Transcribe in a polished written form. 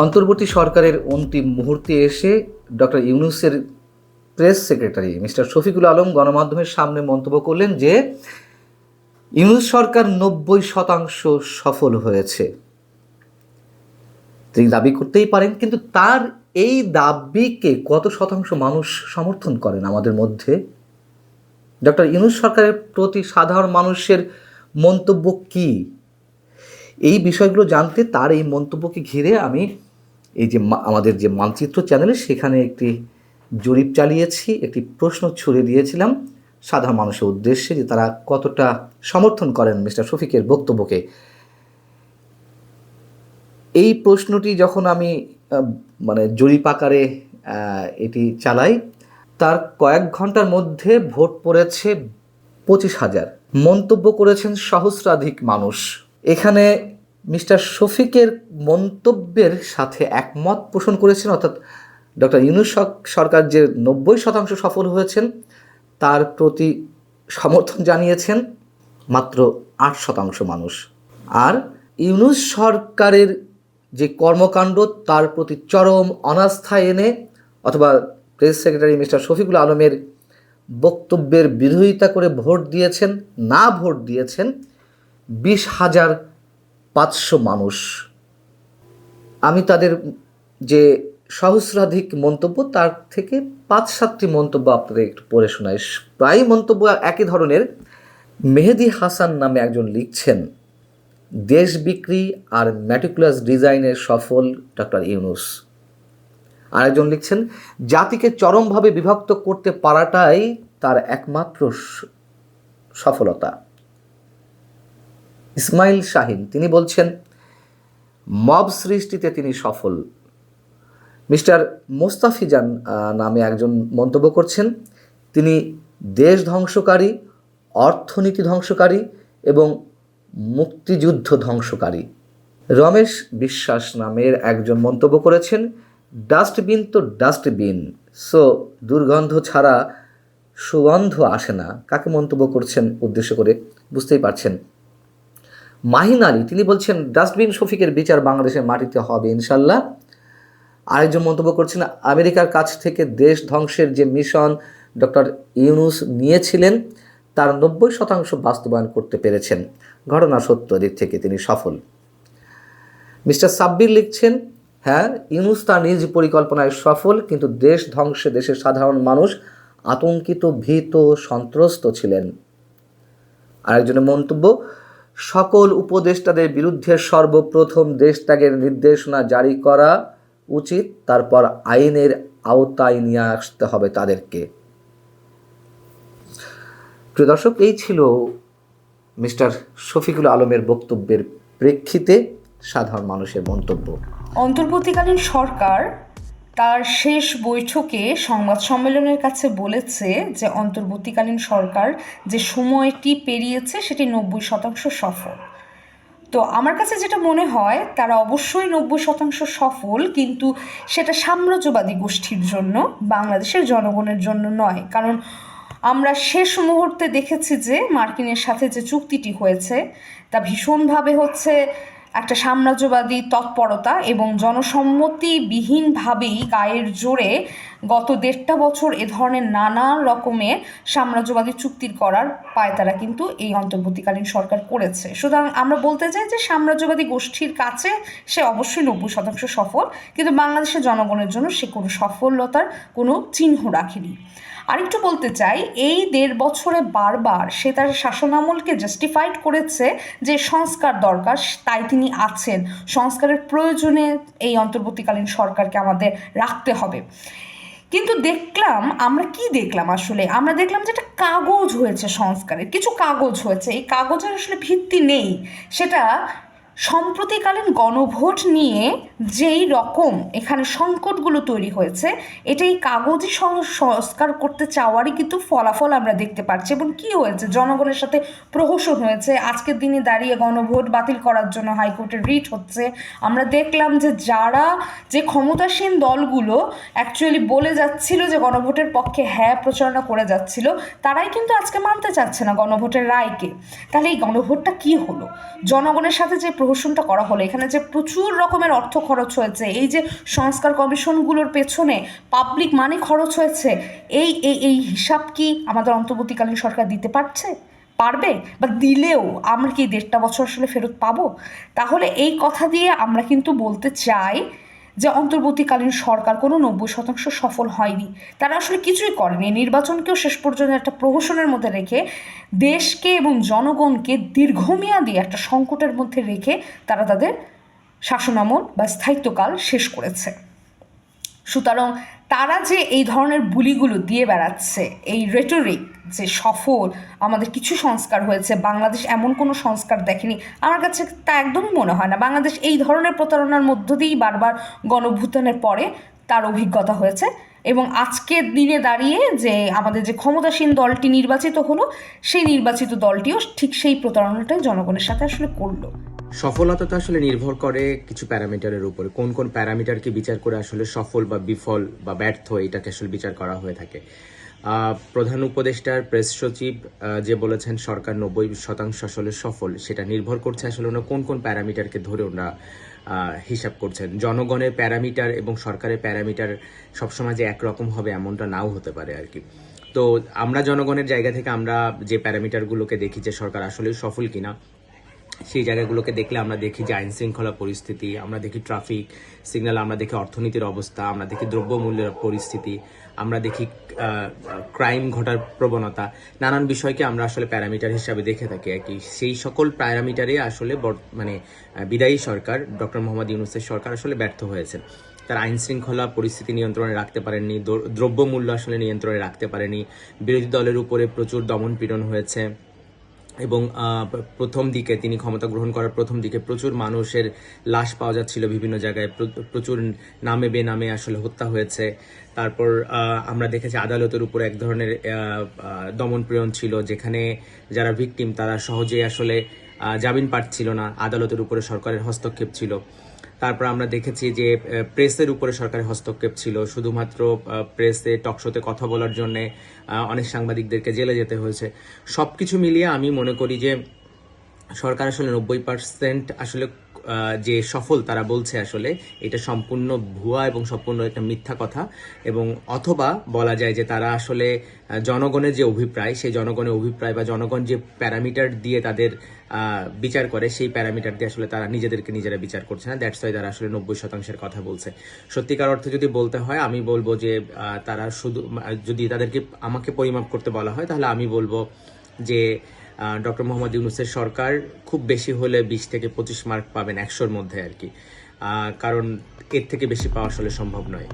অন্তর্বর্তী সরকারের অন্তিম মুহূর্তে এসে ডক্টর ইউনূসের press secretary mister Shafiqul Alam গণমাধ্যমের সামনে মন্তব্য করলেন যে ইউনূস সরকার 90% সফল হয়েছে। তিনি দাবি করতেই পারেন, কিন্তু তার এই দাবিকে কত শতাংশ মানুষ সমর্থন করেন আমাদের মধ্যে? ডক্টর ইউনূস সরকারের প্রতি সাধারণ মানুষের মন্তব্য কি? এই বিষয়গুলো জানতে তার এই মন্তব্যকে ঘিরে আমি এই যে আমাদের যে মানচিত্র চ্যানেলে সেখানে একটি জরিপ চালিয়েছি, একটি প্রশ্ন ছুড়ে দিয়েছিলাম সাধারণ মানুষের উদ্দেশ্যে যে তারা কতটা সমর্থন করেন মিস্টার শফিকের বক্তব্যকে। এই প্রশ্নটি যখন আমি জরিপ আকারে এটি চালাই, তার কয়েক ঘন্টার মধ্যে ভোট পড়েছে 25,000। মন্তব্য করেছেন সহস্রাধিক মানুষ। এখানে মিস্টার শফিকের মন্তব্যের সাথে একমত পোষণ করেছেন, অর্থাৎ ডক্টর ইউনূস সরকার যে 90% সফল হয়েছেন তার প্রতি সমর্থন জানিয়েছেন মাত্র 8% মানুষ। আর ইউনূস সরকারের যে কর্মকাণ্ড তার প্রতি চরম অনাস্থা এনে অথবা প্রেস সেক্রেটারি মিস্টার শফিকুল আলমের বক্তব্যের বিরোধিতা করে ভোট দিয়েছেন 20,500 মানুষ। আমি তাদের যে সহস্রাধিক মন্তব্য তার থেকে 5-7টি মন্তব্য আপনাদের একটু পড়ে শোনাই। প্রায় মন্তব্য একই ধরনের। মেহেদি হাসান নামে একজন লিখছেন, দেশ বিক্রি আর ম্যাটিকুলাস ডিজাইনের সফল ডক্টর ইউনূস। আরেকজন লিখছেন, জাতিকে চরমভাবে বিভক্ত করতে পারাটাই তার একমাত্র সফলতা। ইসমাইল শাহিন তিনি বলছেন, মব সৃষ্টিতে তিনি সফল। মিস্টার মোস্তাফিজান নামে একজন মন্তব্য করছেন, তিনি দেশ ধ্বংসকারী, অর্থনীতি ধ্বংসকারী এবং মুক্তিযুদ্ধ ধ্বংসকারী। রমেশ বিশ্বাস নামের একজন মন্তব্য করেছেন, ডাস্টবিন তো ডাস্টবিন, সো দুর্গন্ধ ছাড়া সুগন্ধ আসে না। কাকে মন্তব্য করছেন উদ্দেশ্য করে বুঝতেই পারছেন। মাহিন আলী তিনি বলছেন, ডাস্টবিন শফিকের বিচার বাংলাদেশের মাটিতে হবে ইনশাল্লাহ। আরেকজন মন্তব্য করছেন, আমেরিকার কাছ থেকে দেশ ধ্বংসের যে মিশন ডক্টর ইউনূস নিয়েছিলেন তার 90% বাস্তবায়ন করতে পেরেছেন। ঘটনা সত্য, দিক থেকে তিনি সফল। মিস্টার সাব্বির লিখছেন, হ্যাঁ ইউনূস তার নিজ পরিকল্পনায় সফল, কিন্তু দেশ ধ্বংসে দেশের সাধারণ মানুষ আতঙ্কিত, ভীত, সন্ত্রস্ত ছিলেন। আরেকজনের মন্তব্য, সকল উপদেষ্টাদের বিরুদ্ধে সর্বপ্রথম দেশ ত্যাগের নির্দেশনা জারি করা উচিত, তারপর আইনের আওতায় নিয়ে আসতে হবে তাদেরকে। প্রিয় দর্শক, এই ছিল মিস্টার শফিকুল আলমের বক্তব্যের প্রেক্ষিতে সাধারণ মানুষের মন্তব্য। অন্তর্বর্তীকালীন সরকার তার শেষ বৈঠকে সংবাদ সম্মেলনের কাছে বলেছে যে অন্তর্বর্তীকালীন সরকার যে সময়টি পেরিয়েছে সেটি 90% সফল। তো আমার কাছে যেটা মনে হয় তারা অবশ্যই 90% সফল, কিন্তু সেটা সাম্রাজ্যবাদী গোষ্ঠীর জন্য, বাংলাদেশের জনগণের জন্য নয়। কারণ আমরা শেষ মুহূর্তে দেখেছি যে মার্কিনের সাথে যে চুক্তিটি হয়েছে তা ভীষণভাবে একটা সাম্রাজ্যবাদী তৎপরতা এবং জনসম্মতিবিহীনভাবেই গায়ের জোরে গত 1.5 বছর এ ধরনের নানা রকমের সাম্রাজ্যবাদী চুক্তির করার পায়তারা কিন্তু এই অন্তর্বর্তীকালীন সরকার করেছে। সুতরাং আমরা বলতে চাই যে সাম্রাজ্যবাদী গোষ্ঠীর কাছে সে অবশ্যই 90% সফল, কিন্তু বাংলাদেশের জনগণের জন্য সে কোনো সফলতার কোনো চিহ্ন রাখেনি। আরেকটু বলতে চাই, এই 1.5 বছরে বারবার সে তার শাসনামলকে জাস্টিফাইড করেছে যে সংস্কার দরকার, তাই তিনি আছেন, সংস্কারের প্রয়োজনে এই অন্তর্বর্তীকালীন সরকারকে আমাদের রাখতে হবে। কিন্তু আমরা দেখলাম যে একটা কাগজ হয়েছে, সংস্কারের কিছু কাগজ হয়েছে, এই কাগজের আসলে ভিত্তি নেই। সেটা সম্প্রতিকালীন গণভোট নিয়ে যেই রকম এখানে সংকটগুলো তৈরি হয়েছে, এটা এই কাগজই সংস্কার করতে চাওয়ারই কিন্তু ফলাফল আমরা দেখতে পাচ্ছি। এবং কি হয়েছে, জনগণের সাথে প্রহসন হয়েছে। আজকের দিনে দাঁড়িয়ে গণভোট বাতিল করার জন্য হাইকোর্টের রিট হচ্ছে। আমরা দেখলাম যে ক্ষমতাসীন দলগুলো অ্যাকচুয়ালি বলে যাচ্ছিল যে গণভোটের পক্ষে হ্যাঁ প্রচারণা করে যাচ্ছিল, তারাই কিন্তু আজকে মানতে চাচ্ছে না গণভোটের রায়কে। তাহলে এই গণভোটটা কি হলো? জনগণের সাথে যে প্রহসনটা করা হলো, এখানে যে প্রচুর রকমের অর্থ খরচ হয়েছে, এই যে সংস্কার কমিশনগুলোর পেছনে পাবলিক মানি খরচ হয়েছে, এই এই এই হিসাব কি আমাদের অন্তর্বর্তীকালীন সরকার দিতে পারবে? বা দিলেও আমরা কি 1.5 বছর আসলে ফেরত পাবো? তাহলে এই কথা দিয়ে আমরা কিন্তু বলতে চাই যে অন্তর্বর্তীকালীন সরকার কোনো 90% সফল হয়নি। তারা আসলে কিছুই করেনি, নির্বাচনকেও শেষ পর্যন্ত একটা প্রহসনের মধ্যে রেখে দেশকে এবং জনগণকে দীর্ঘমেয়াদী একটা সংকটের মধ্যে রেখে তারা তাদের শাসনামল বা স্থায়িত্বকাল শেষ করেছে। সুতরাং তারা যে এই ধরনের বুলিগুলো দিয়ে বেড়াচ্ছে, এই রেটরিক যে সফল আমাদের কিছু সংস্কার হয়েছে, বাংলাদেশ এমন কোনো সংস্কার দেখেনি, আমার কাছে তা একদমই মনে হয় না। বাংলাদেশ এই ধরনের প্রতারণার মধ্য দিয়েই বারবার গণঅভ্যুত্থানের পরে তার অভিজ্ঞতা হয়েছে, এবং আজকের দিনে দাঁড়িয়ে যে আমাদের যে ক্ষমতাসীন দলটি নির্বাচিত হলো, সেই নির্বাচিত দলটিও ঠিক সেই প্রতারণাটাই জনগণের সাথে আসলে করলো। সফলতা তো আসলে নির্ভর করে কিছু প্যারামিটারের উপরে। কোন কোন প্যারামিটারকে বিচার করে আসলে সফল বা বিফল বা ব্যর্থ এটাকে আসলে বিচার করা হয়ে থাকে। প্রধান উপদেষ্টার প্রেস সচিব যে বলেছেন সরকার 90% আসলে সফল, সেটা নির্ভর করছে আসলে ওনারা কোন কোন প্যারামিটারকে ধরে ওনারা হিসাব করছেন। জনগণের প্যারামিটার এবং সরকারের প্যারামিটার সবসময় যে একরকম হবে এমনটা নাও হতে পারে আর কি। তো আমরা জনগণের জায়গা থেকে আমরা যে প্যারামিটারগুলোকে দেখি যে সরকার আসলেই সফল কিনা, সেই জায়গাগুলোকে দেখলে আমরা দেখি যে আইন শৃঙ্খলা পরিস্থিতি, আমরা দেখি ট্রাফিক সিগন্যাল, আমরা দেখি অর্থনীতির অবস্থা, আমরা দেখি দ্রব্যমূল্যের পরিস্থিতি, আমরা দেখি ক্রাইম ঘটার প্রবণতা, নানান বিষয়কে আমরা আসলে প্যারামিটার হিসাবে দেখে থাকি আর কি। সেই সকল প্যারামিটারে আসলে বিদায়ী সরকার ডক্টর মোহাম্মদ ইউনূসের সরকার আসলে ব্যর্থ হয়েছে। তার আইন শৃঙ্খলা পরিস্থিতি নিয়ন্ত্রণে রাখতে পারেননি, দ্রব্যমূল্য আসলে নিয়ন্ত্রণে রাখতে পারেনি, বিরোধী দলের উপরে প্রচুর দমন পীড়ন হয়েছে, এবং প্রথম দিকে তিনি ক্ষমতা গ্রহণ করার প্রথম দিকে প্রচুর মানুষের লাশ পাওয়া যাচ্ছিল বিভিন্ন জায়গায়, প্রচুর নামে বেনামে আসলে হত্যা হয়েছে। তারপর আমরা দেখেছি আদালতের উপর এক ধরনের দমন পীড়ন ছিল, যেখানে যারা ভিকটিম তারা সহজেই আসলে জামিন পাচ্ছিল না, আদালতের উপরে সরকারের হস্তক্ষেপ ছিল। তারপর আমরা দেখেছি যে প্রেসের উপরে সরকারের হস্তক্ষেপ ছিল, শুধুমাত্র প্রেসে টকশোতে কথা বলার জন্য অনেক সাংবাদিকদেরকে জেলে যেতে হয়েছে। সবকিছু মিলিয়ে আমি মনে করি যে সরকার আসলে 90% আসলে যে সফল তারা বলছে আসলে এটা সম্পূর্ণ ভুয়া এবং সম্পূর্ণ একটা মিথ্যা কথা, এবং অথবা বলা যায় যে তারা আসলে জনগণের যে অভিপ্রায়, সেই জনগণের অভিপ্রায় বা জনগণ যে প্যারামিটার দিয়ে তাদের বিচার করে, সেই প্যারামিটার দিয়ে আসলে তারা নিজেদেরকে নিজেরা বিচার করছে না। দ্যাটস ওয়াই তারা আসলে 90% কথা বলছে। সত্যিকার অর্থে যদি বলতে হয়, আমি বলবো যে তারা শুধু, যদি তাদেরকে আমাকে পরিমাপ করতে বলা হয়, তাহলে আমি বলবো যে ডক্টর মোহাম্মদ ইউনূসের সরকার খুব বেশি হলে 20 থেকে 25 মার্ক পাবেন 100-র মধ্যে আর কি, কারণ এর থেকে বেশি পাওয়া আসলে সম্ভব নয়।